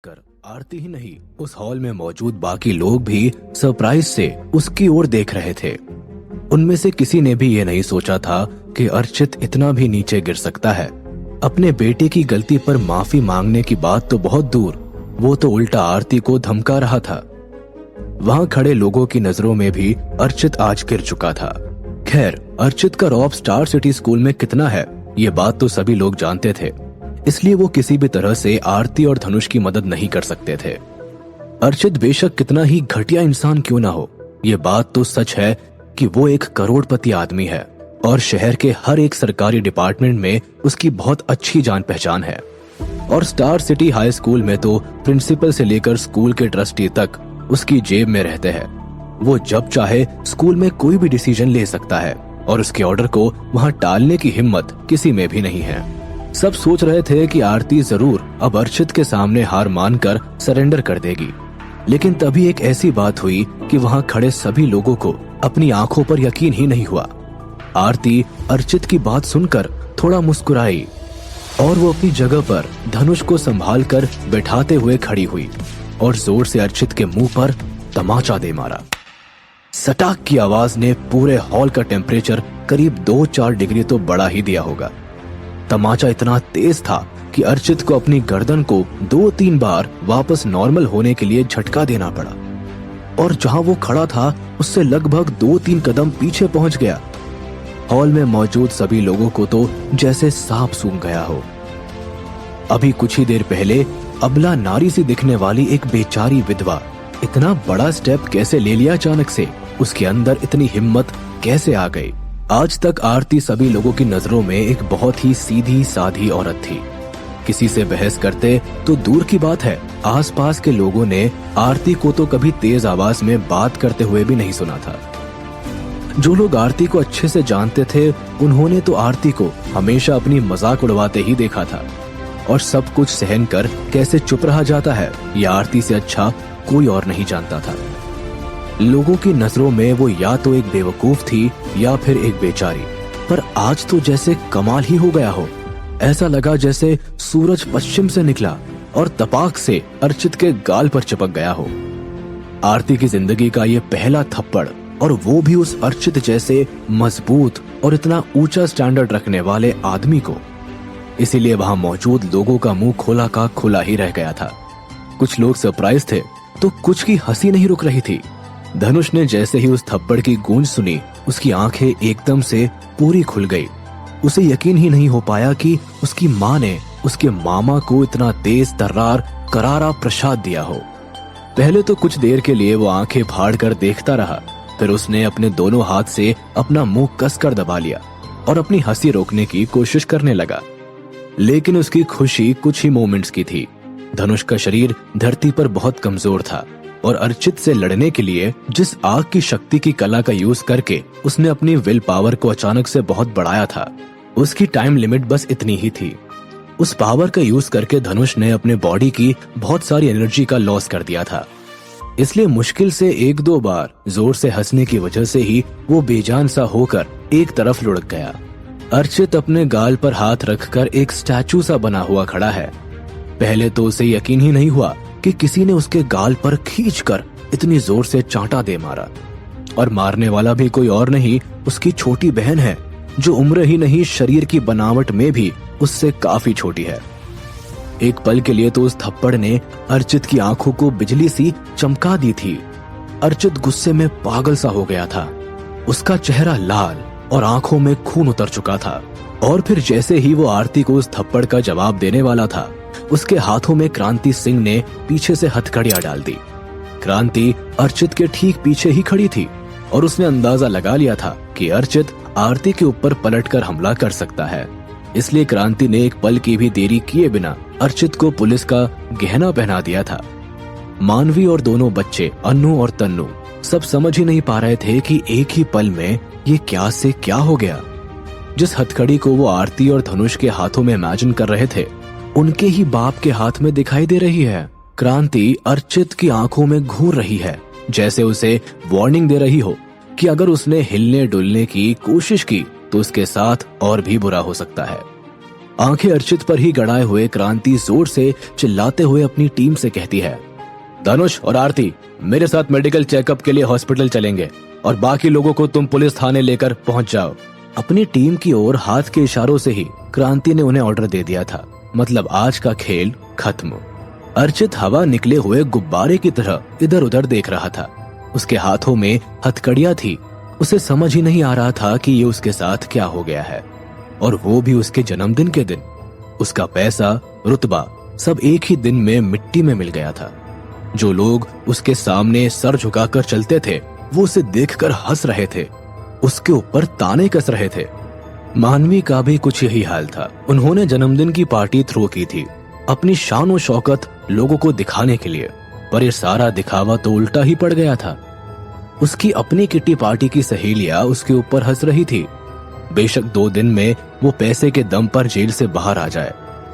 देखकर आरती ही नहीं, उस हॉल में मौजूद बाकी लोग भी सरप्राइज से उसकी ओर देख रहे थे। उनमें से किसी ने भी ये नहीं सोचा था कि अर्चित इतना भी नीचे गिर सकता है। अपने बेटे की गलती पर माफी मांगने की बात तो बहुत दूर, वो तो उल्टा आरती को धमका रहा था। वहां खड़े लोगों की नजरों में भी अर्चित आज गिर चुका था। खैर, अर्चित का रौब स्टार सिटी स्कूल में कितना है, ये बात तो सभी लोग जानते थे, इसलिए वो किसी भी तरह से आरती और धनुष की मदद नहीं कर सकते थे। अर्चित बेशक कितना ही घटिया इंसान क्यों ना हो, ये बात तो सच है कि वो एक करोड़पति आदमी है और शहर के हर एक सरकारी डिपार्टमेंट में उसकी बहुत अच्छी जान पहचान है। और स्टार सिटी हाई स्कूल में तो प्रिंसिपल से लेकर स्कूल के ट्रस्टी तक उसकी जेब में रहते हैं। वो जब चाहे स्कूल में कोई भी डिसीजन ले सकता है और उसके ऑर्डर को वहां टालने की हिम्मत किसी में भी नहीं है। सब सोच रहे थे कि आरती जरूर अब अर्चित के सामने हार मानकर सरेंडर कर देगी, लेकिन तभी एक ऐसी बात हुई कि वहां खड़े सभी लोगों को अपनी आंखों पर यकीन ही नहीं हुआ। आरती अर्चित की बात सुनकर थोड़ा मुस्कुराई और वो अपनी जगह पर धनुष को संभाल कर बैठाते हुए खड़ी हुई और जोर से अर्चित के मुंह पर तमाचा दे मारा। सटाक की आवाज ने पूरे हॉल का टेम्परेचर करीब 2-4 डिग्री तो बढ़ा ही दिया होगा। तमाचा इतना तेज था कि अर्चित को अपनी गर्दन को 2-3 बार वापस नॉर्मल होने के लिए झटका देना पड़ा और जहां वो खड़ा था उससे लगभग 2-3 कदम पीछे पहुंच गया। हॉल में मौजूद सभी लोगों को तो जैसे सांप सूंघ गया हो। अभी कुछ ही देर पहले अबला नारी सी दिखने वाली एक बेचारी विधवा इतना बड़ा स्टेप कैसे ले लिया अचानक से, उसके अंदर इतनी हिम्मत कैसे आ गई। आज तक आरती सभी लोगों की नजरों में एक बहुत ही सीधी साधी औरत थी। किसी से बहस करते तो दूर की बात है, आसपास के लोगों ने आरती को तो कभी तेज आवाज में बात करते हुए भी नहीं सुना था। जो लोग आरती को अच्छे से जानते थे उन्होंने तो आरती को हमेशा अपनी मजाक उड़वाते ही देखा था और सब कुछ सहन कर कैसे चुप रहा जाता है यह आरती से अच्छा कोई और नहीं जानता था। लोगों की नजरों में वो या तो एक बेवकूफ थी या फिर एक बेचारी, पर आज तो जैसे कमाल ही हो गया हो। ऐसा लगा जैसे सूरज पश्चिम से निकला और तपाक से अर्चित के गाल पर चिपक गया हो। आरती की जिंदगी का ये पहला थप्पड़, और वो भी उस अर्चित जैसे मजबूत और इतना ऊंचा स्टैंडर्ड रखने वाले आदमी को। इसीलिए वहां मौजूद लोगों का मुंह खोला का खुला ही रह गया था। कुछ लोग सरप्राइज थे तो कुछ की हंसी नहीं रुक रही थी। धनुष ने जैसे ही उस थप्पड़ की गूंज सुनी, उसकी आंखें एकदम से पूरी खुल गई। उसे यकीन ही नहीं हो पाया कि उसकी माँ ने उसके मामा को इतना तेज तर्रार करारा प्रसाद दिया हो। पहले तो कुछ देर के लिए वो आंखें फाड़ कर देखता रहा, फिर उसने अपने दोनों हाथ से अपना मुंह कसकर दबा लिया और अपनी हंसी रोकने की कोशिश करने लगा। लेकिन उसकी खुशी कुछ ही मोमेंट्स की थी। धनुष का शरीर धरती पर बहुत कमजोर था और अर्चित से लड़ने के लिए जिस आग की शक्ति की कला का यूज करके उसने अपनी विल पावर को अचानक से बहुत बढ़ाया था, उसकी टाइम लिमिट बस इतनी ही थी। उस पावर का यूज करके धनुष ने अपने बॉडी की बहुत सारी एनर्जी का लॉस कर दिया था। इसलिए मुश्किल से 1-2 बार जोर से हंसने की वजह से ही वो बेजान सा होकर एक तरफ लुढ़क गया। अर्चित अपने गाल पर हाथ रखकर एक स्टैचू सा बना हुआ खड़ा है। पहले तो उसे यकीन ही नहीं हुआ कि किसी ने उसके गाल पर खींचकर इतनी जोर से चांटा दे मारा, और मारने वाला भी कोई और नहीं, उसकी छोटी बहन है जो उम्र ही नहीं शरीर की बनावट में भी उससे काफी छोटी है। एक पल के लिए तो उस थप्पड़ ने अर्चित की आंखों को बिजली सी चमका दी थी। अर्चित गुस्से में पागल सा हो गया था। उसका चेहरा लाल और आंखों में खून उतर चुका था। और फिर जैसे ही वो आरती को उस थप्पड़ का जवाब देने वाला था, उसके हाथों में क्रांति सिंह ने पीछे से हथकड़ियां डाल दी। क्रांति अर्चित के ठीक पीछे ही खड़ी थी और उसने अंदाजा लगा लिया था कि अर्चित आरती के ऊपर पलटकर हमला कर सकता है। इसलिए क्रांति ने एक पल की भी देरी किए बिना अर्चित को पुलिस का गहना पहना दिया था। मानवी और दोनों बच्चे अन्नू और तन्नू सब समझ ही नहीं पा रहे थे कि एक ही पल में ये क्या से क्या हो गया। जिस हथकड़ी को वो आरती और धनुष के हाथों में इमेजिन कर रहे थे, उनके ही बाप के हाथ में दिखाई दे रही है। क्रांति अर्चित की आंखों में घूर रही है, जैसे उसे वार्निंग दे रही हो कि अगर उसने हिलने डुलने की कोशिश की तो उसके साथ और भी बुरा हो सकता है। आंखें अर्चित पर ही गड़ाए हुए क्रांति जोर से चिल्लाते हुए अपनी टीम से कहती है, धनुष और आरती मेरे साथ मेडिकल चेकअप के लिए हॉस्पिटल चलेंगे और बाकी लोगों को तुम पुलिस थाने लेकर पहुंच जाओ। अपनी टीम की ओर हाथ के इशारों से ही क्रांति ने उन्हें ऑर्डर दे दिया था। मतलब आज का खेल खत्म। अर्चित हवा निकले हुए गुब्बारे की तरह इधर उधर देख रहा था। उसके हाथों में हथकड़ियां थी। उसे समझ ही नहीं आ रहा था कि ये उसके साथ क्या हो गया है, और वो भी उसके जन्मदिन के दिन। उसका पैसा, रुतबा सब एक ही दिन में मिट्टी में मिल गया था। जो लोग उसके सामने सर झुकाकर चलते थे वो उसे देखकर हंस रहे थे, उसके ऊपर ताने कस रहे थे। मानवी का भी कुछ यही हाल था। उन्होंने जन्मदिन की पार्टी थ्रो की थी अपनी शान और शौकत लोगों को दिखाने के लिए, पर ये सारा दिखावा तो उल्टा ही पड़ गया था। उसकी अपनी किट्टी पार्टी की सहेलियां उसके ऊपर हंस रही थी। बेशक 2 दिन में वो पैसे के दम पर जेल से बाहर आ जाए,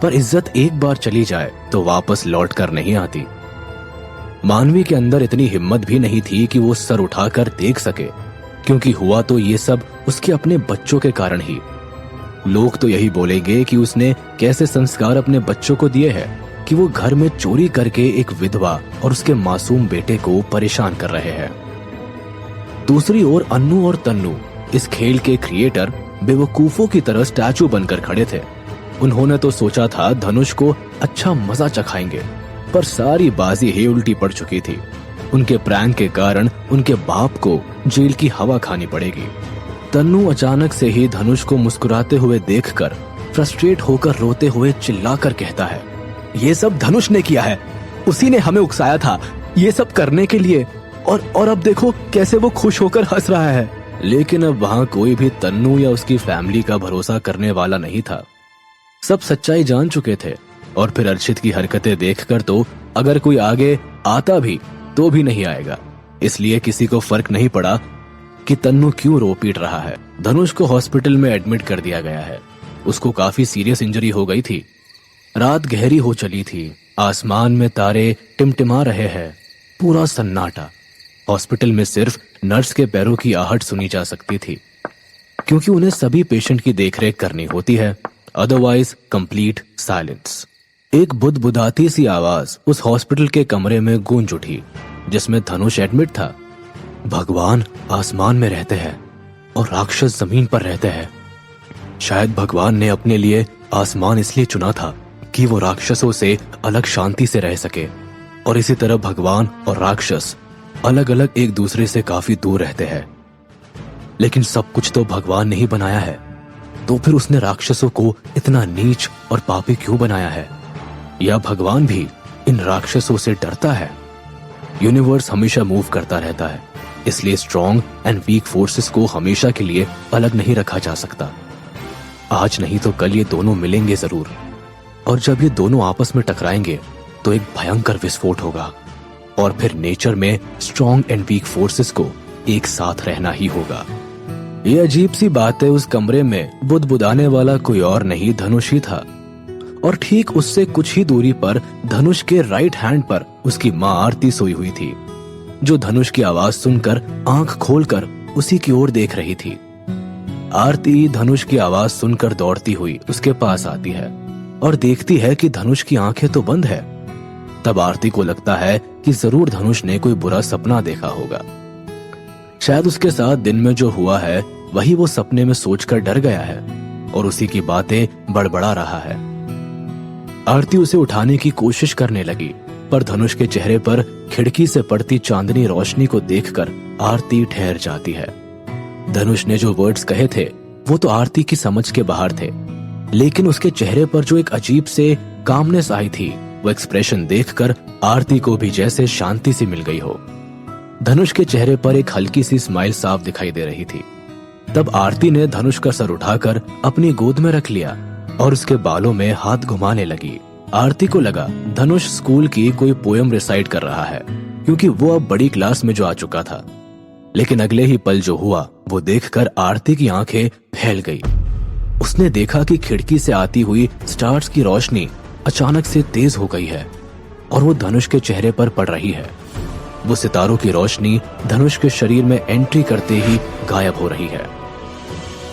पर इज्जत एक बार चली जाए तो वापस लौट कर नहीं आती। मानवी के अंदर इतनी हिम्मत भी नहीं थी कि वो सर उठाकर देख सके, क्योंकि हुआ तो ये सब उसके अपने बच्चों के कारण ही। लोग तो यही बोलेंगे कि उसने कैसे संस्कार अपने बच्चों को दिए हैं कि वो घर में चोरी करके एक विधवा और उसके मासूम बेटे को परेशान कर रहे हैं। दूसरी ओर अन्नू और तन्नू, इस खेल के क्रिएटर, बेवकूफों की तरह स्टैचू बनकर खड़े थे। उन्होंने तो सोचा था धनुष को अच्छा मजा चखाएंगे, पर सारी बाजी ही उल्टी पड़ चुकी थी। उनके प्रैंक के कारण उनके बाप को जेल की हवा खानी पड़ेगी। तन्नू अचानक से ही धनुष को मुस्कुराते हुए देखकर फ्रस्ट्रेट होकर रोते हुए चिल्लाकर कहता है, ये सब धनुष ने किया है, उसी ने हमें उकसाया था ये सब करने के लिए, और अब देखो कैसे वो खुश होकर हंस रहा है। लेकिन अब वहां कोई भी तन्नू या उसकी फैमिली का भरोसा करने वाला नहीं था। सब सच्चाई जान चुके थे, और फिर अर्चित की हरकतें देखकर तो अगर कोई आगे आता भी तो भी नहीं आएगा। इसलिए किसी को फर्क नहीं पड़ा कि तन्नू क्यों रो पीट रहा है। धनुष को हॉस्पिटल में एडमिट कर दिया गया है। उसको काफी सीरियस इंजरी हो गई थी। रात गहरी हो चली थी। आसमान में तारे टिमटिमा रहे हैं। पूरा सन्नाटा। हॉस्पिटल में सिर्फ नर्स के पैरों की आहट सुनी जा सकती थी, क्योंकि उन्हें सभी पेशेंट की देखरेख करनी होती है। Otherwise complete silence. एक बुदबुदाती सी आवाज उस हॉस्पिटल के कमरे में गूंज उठी जिसमें धनुष एडमिट था। भगवान आसमान में रहते हैं और राक्षस जमीन पर रहते हैं। शायद भगवान ने अपने लिए आसमान इसलिए चुना था कि वो राक्षसों से अलग शांति से रह सके, और इसी तरह भगवान और राक्षस अलग अलग एक दूसरे से काफी दूर रहते हैं। लेकिन सब कुछ तो भगवान ने ही बनाया है, तो फिर उसने राक्षसों को इतना नीच और पापी क्यों बनाया है? या भगवान भी इन राक्षसों से डरता है? यूनिवर्स हमेशा मूव करता रहता है, इसलिए स्ट्रॉन्ग एंड वीक फोर्सेस को हमेशा के लिए अलग नहीं रखा जा सकता। आज नहीं तो कल ये दोनों मिलेंगे जरूर, और जब ये दोनों आपस में टकराएंगे तो एक भयंकर विस्फोट होगा, और फिर नेचर में स्ट्रॉन्ग एंड वीक फोर्सेस को एक साथ रहना ही होगा। ये अजीब सी बात है। उस कमरे में बुदबुदाने वाला कोई और नहीं, धनुष ही था। और ठीक उससे कुछ ही दूरी पर धनुष के राइट हैंड पर उसकी माँ आरती सोई हुई थी, जो धनुष की आवाज सुनकर आंख खोलकर उसी की ओर देख रही थी। आरती धनुष की आवाज सुनकर दौड़ती हुई उसके पास आती है और देखती है कि धनुष की आंखें तो बंद है। तब आरती को लगता है कि जरूर धनुष ने कोई बुरा सपना देखा होगा। शायद उसके साथ दिन में जो हुआ है वही वो सपने में सोचकर डर गया है और उसी की बातें बड़बड़ा रहा है। आरती उसे उठाने की कोशिश करने लगी, पर धनुष के चेहरे पर खिड़की से पड़ती चांदनी रोशनी को देखकर आरती ठहर जाती है। धनुष ने जो वर्ड्स कहे थे वो तो आरती की समझ के बाहर थे, लेकिन उसके चेहरे पर जो एक अजीब से कामनेस आई थी, वो एक्सप्रेशन देखकर आरती को भी जैसे शांति सी मिल गई हो। धनुष के चेहरे पर एक हल्की सी स्माइल साफ दिखाई दे रही थी। तब आरती ने धनुष का सर उठाकर अपनी गोद में रख लिया और उसके बालों में हाथ घुमाने लगी। आरती को लगा धनुष स्कूल की कोई पोयम रिसाइट कर रहा है, क्योंकि वो अब बड़ी क्लास में जो आ चुका था। लेकिन अगले ही पल जो हुआ वो देखकर आरती की आंखें फैल गई। उसने देखा कि खिड़की से आती हुई स्टार्स की रोशनी अचानक से तेज हो गई है और वो धनुष के चेहरे पर पड़ रही है। वो सितारों की रोशनी धनुष के शरीर में एंट्री करते ही गायब हो रही है।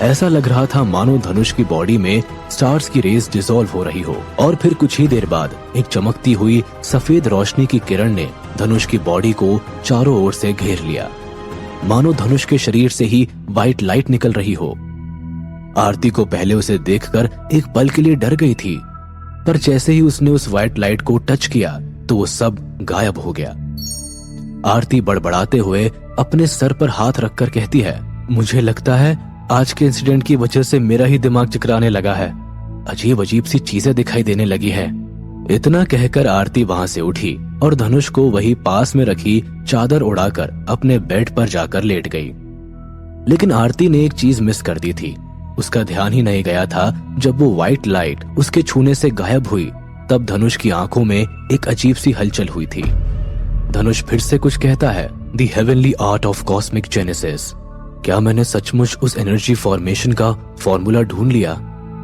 ऐसा लग रहा था मानो धनुष की बॉडी में स्टार्स की रेस डिसॉल्व हो रही हो। और फिर कुछ ही देर बाद एक चमकती हुई सफेद रोशनी की किरण ने धनुष की बॉडी को चारों ओर से घेर लिया, मानो धनुष के शरीर से ही व्हाइट लाइट निकल रही हो। आरती को पहले उसे देखकर एक पल के लिए डर गई थी, पर जैसे ही उसने उस व्हाइट लाइट को टच किया तो वो सब गायब हो गया। आरती बड़बड़ाते हुए अपने सर पर हाथ रखकर कहती है, मुझे लगता है आज के इंसिडेंट की वजह से मेरा ही दिमाग चकराने लगा है। अजीब अजीब सी चीजें दिखाई देने लगी है। इतना कहकर आरती वहां से उठी और धनुष को वही पास में रखी चादर उड़ाकर अपने बेड पर जाकर लेट गई। लेकिन आरती ने एक चीज मिस कर दी थी। उसका ध्यान ही नहीं गया था जब वो व्हाइट लाइट उसके छूने से गायब हुई तब धनुष की आंखों में एक अजीब सी हलचल हुई थी। धनुष फिर से कुछ कहता है, the heavenly art of cosmic genesis. क्या मैंने सचमुच उस एनर्जी फॉर्मेशन का फॉर्मूला ढूंढ लिया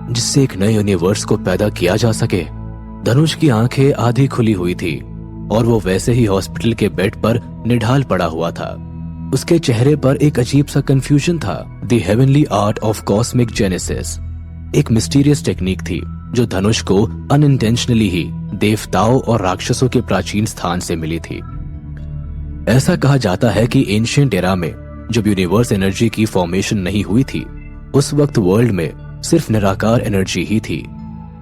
जिससे एक नए यूनिवर्स को पैदा किया जा सके? धनुष की आंखें आधी खुली हुई थी और वो वैसे ही हॉस्पिटल के बेड पर निढाल पड़ा हुआ था। उसके चेहरे पर एक अजीब सा कंफ्यूजन था। The heavenly art of cosmic genesis एक मिस्टीरियस टेक्निक थी जो धनुष को अनइंटेंशनली ही देवताओं और राक्षसों के प्राचीन स्थान से मिली थी। ऐसा कहा जाता है कि एंशिएंट एरा में जब यूनिवर्स एनर्जी की फॉर्मेशन नहीं हुई थी, उस वक्त वर्ल्ड में सिर्फ निराकार एनर्जी ही थी।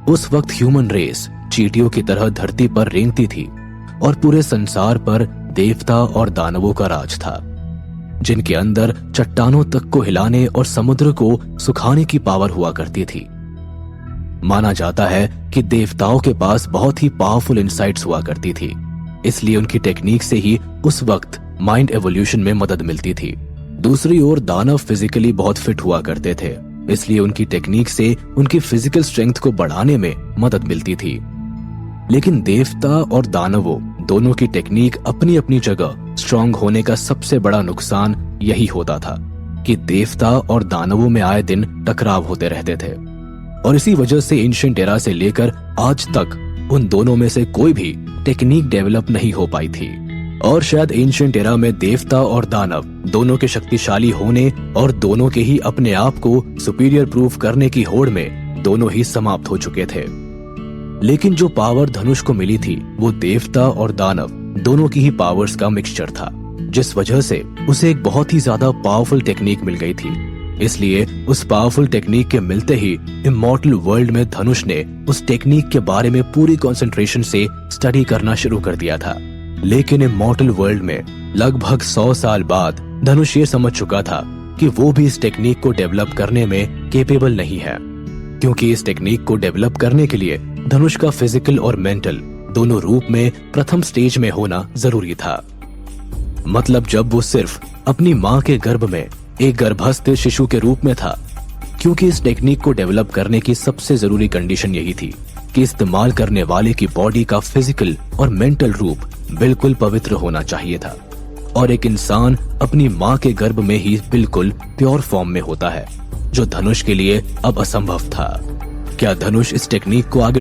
उस वक्त ह्यूमन रेस चींटियों की तरह धरती पर रेंगती थी और पूरे संसार पर देवता और दानवों का राज था, जिनके अंदर चट्टानों तक को हिलाने और समुद्र को सुखाने की पावर हुआ करती थी। माना जाता है कि देवताओं के पास बहुत ही पावरफुल इंसाइट्स हुआ करती थी, इसलिए उनकी टेक्निक से ही उस वक्त माइंड एवोल्यूशन में मदद मिलती थी। दूसरी ओर दानव फिजिकली बहुत फिट हुआ करते थे, इसलिए उनकी टेक्निक से उनकी फिजिकल स्ट्रेंथ को बढ़ाने में मदद मिलती थी। लेकिन देवता और दानवों दोनों की टेक्निक अपनी अपनी जगह स्ट्रांग होने का सबसे बड़ा नुकसान यही होता था कि देवता और दानवों में आए दिन टकराव होते रहते थे और इसी वजह से एंशिएंट एरा से लेकर आज तक उन दोनों में से कोई भी टेक्निक डेवलप नहीं हो पाई थी। और शायद एंशिएंट एरा में देवता और दानव दोनों के शक्तिशाली होने और दोनों के ही अपने आप को सुपीरियर प्रूव करने की होड़ में दोनों ही समाप्त हो चुके थे। लेकिन जो पावर धनुष को मिली थी वो देवता और दानव दोनों की ही पावर्स का मिक्सचर था, जिस वजह से उसे एक बहुत ही ज्यादा पावरफुल टेक्निक मिल गई थी। इसलिए उस पावरफुल टेक्निक के मिलते ही इमॉर्टल वर्ल्ड में धनुष ने उस टेक्निक के बारे में पूरी कंसंट्रेशन से स्टडी करना शुरू कर दिया था। लेकिन इमॉर्टल वर्ल्ड में लगभग 100 साल बाद धनुष ये समझ चुका था कि वो भी इस टेक्निक को डेवलप करने में केपेबल नहीं है, क्योंकि इस टेक्निक को डेवलप करने के लिए धनुष का फिजिकल और मेंटल दोनों रूप में प्रथम स्टेज में होना जरूरी था। मतलब जब वो सिर्फ अपनी माँ के गर्भ में एक गर्भस्थ शिशु के रूप में था, क्योंकि इस टेक्निक को डेवलप करने की सबसे जरूरी कंडीशन यही थी कि इस्तेमाल करने वाले की बॉडी का फिजिकल और मेंटल रूप बिल्कुल पवित्र होना चाहिए था। और एक इंसान अपनी माँ के गर्भ में ही बिल्कुल प्योर फॉर्म में होता है, जो धनुष के लिए अब असंभव था। क्या धनुष इस टेक्निक को आगे